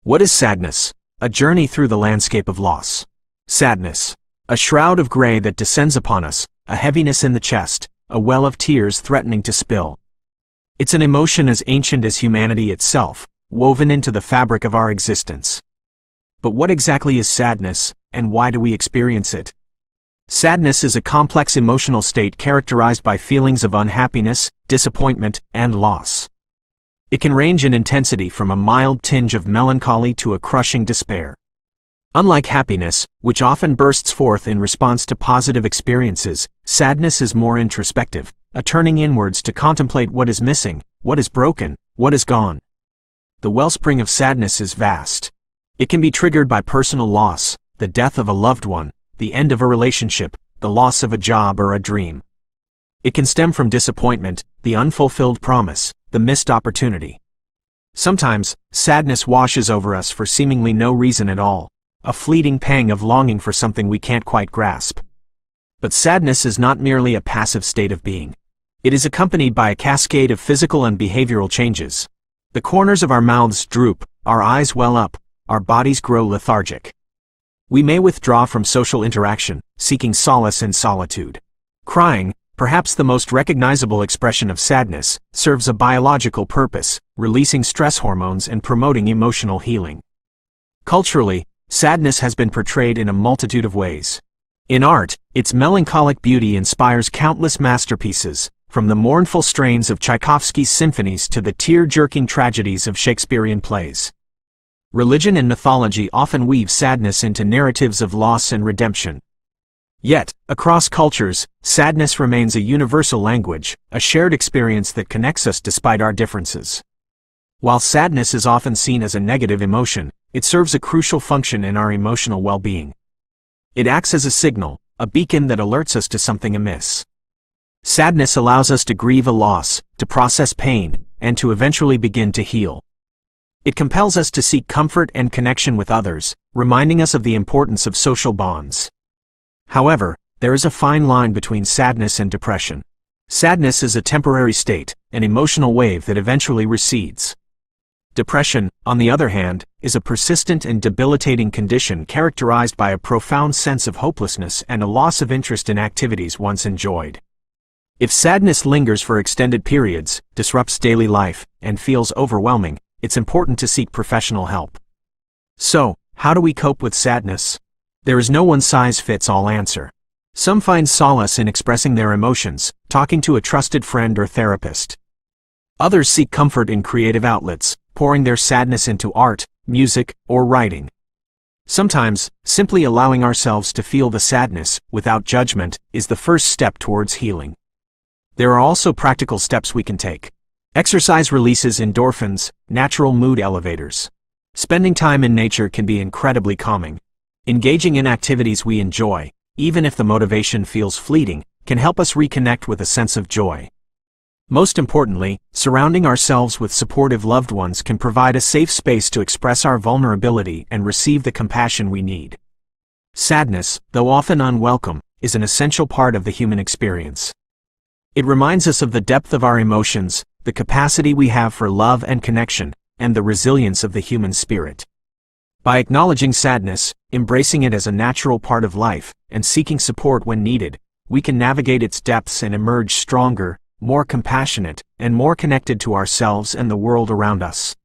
What is sadness? A journey through the landscape of loss. Sadness. A shroud of gray that descends upon us, a heaviness in the chest, a well of tears threatening to spill. It's an emotion as ancient as humanity itself, woven into the fabric of our existence. But what exactly is sadness, and why do we experience it? Sadness is a complex emotional state characterized by feelings of unhappiness, disappointment, and loss. It can range in intensity from a mild tinge of melancholy to a crushing despair. Unlike happiness, which often bursts forth in response to positive experiences, sadness is more introspective, a turning inwards to contemplate what is missing, what is broken, what is gone. The wellspring of sadness is vast. It can be triggered by personal loss, the death of a loved one, the end of a relationship, the loss of a job or a dream. It can stem from disappointment, the unfulfilled promise, the missed opportunity. Sometimes, sadness washes over us for seemingly no reason at all, a fleeting pang of longing for something we can't quite grasp. But sadness is not merely a passive state of being. It is accompanied by a cascade of physical and behavioral changes. The corners of our mouths droop, our eyes well up, our bodies grow lethargic. We may withdraw from social interaction, seeking solace in solitude. Crying, perhaps the most recognizable expression of sadness, serves a biological purpose, releasing stress hormones and promoting emotional healing. Culturally, sadness has been portrayed in a multitude of ways. In art, its melancholic beauty inspires countless masterpieces, from the mournful strains of Tchaikovsky's symphonies to the tear-jerking tragedies of Shakespearean plays. Religion and mythology often weave sadness into narratives of loss and redemption. Yet, across cultures, sadness remains a universal language, a shared experience that connects us despite our differences. While sadness is often seen as a negative emotion, it serves a crucial function in our emotional well-being. It acts as a signal, a beacon that alerts us to something amiss. Sadness allows us to grieve a loss, to process pain, and to eventually begin to heal. It compels us to seek comfort and connection with others, reminding us of the importance of social bonds. However, there is a fine line between sadness and depression. Sadness is a temporary state, an emotional wave that eventually recedes. Depression, on the other hand, is a persistent and debilitating condition characterized by a profound sense of hopelessness and a loss of interest in activities once enjoyed. If sadness lingers for extended periods, disrupts daily life, and feels overwhelming, it's important to seek professional help. So, how do we cope with sadness? There is no one-size-fits-all answer. Some find solace in expressing their emotions, talking to a trusted friend or therapist. Others seek comfort in creative outlets, pouring their sadness into art, music, or writing. Sometimes, simply allowing ourselves to feel the sadness, without judgment, is the first step towards healing. There are also practical steps we can take. Exercise releases endorphins, natural mood elevators. Spending time in nature can be incredibly calming. Engaging in activities we enjoy, even if the motivation feels fleeting, can help us reconnect with a sense of joy. Most importantly, surrounding ourselves with supportive loved ones can provide a safe space to express our vulnerability and receive the compassion we need. Sadness, though often unwelcome, is an essential part of the human experience. It reminds us of the depth of our emotions, the capacity we have for love and connection, and the resilience of the human spirit. By acknowledging sadness, embracing it as a natural part of life, and seeking support when needed, we can navigate its depths and emerge stronger, more compassionate, and more connected to ourselves and the world around us.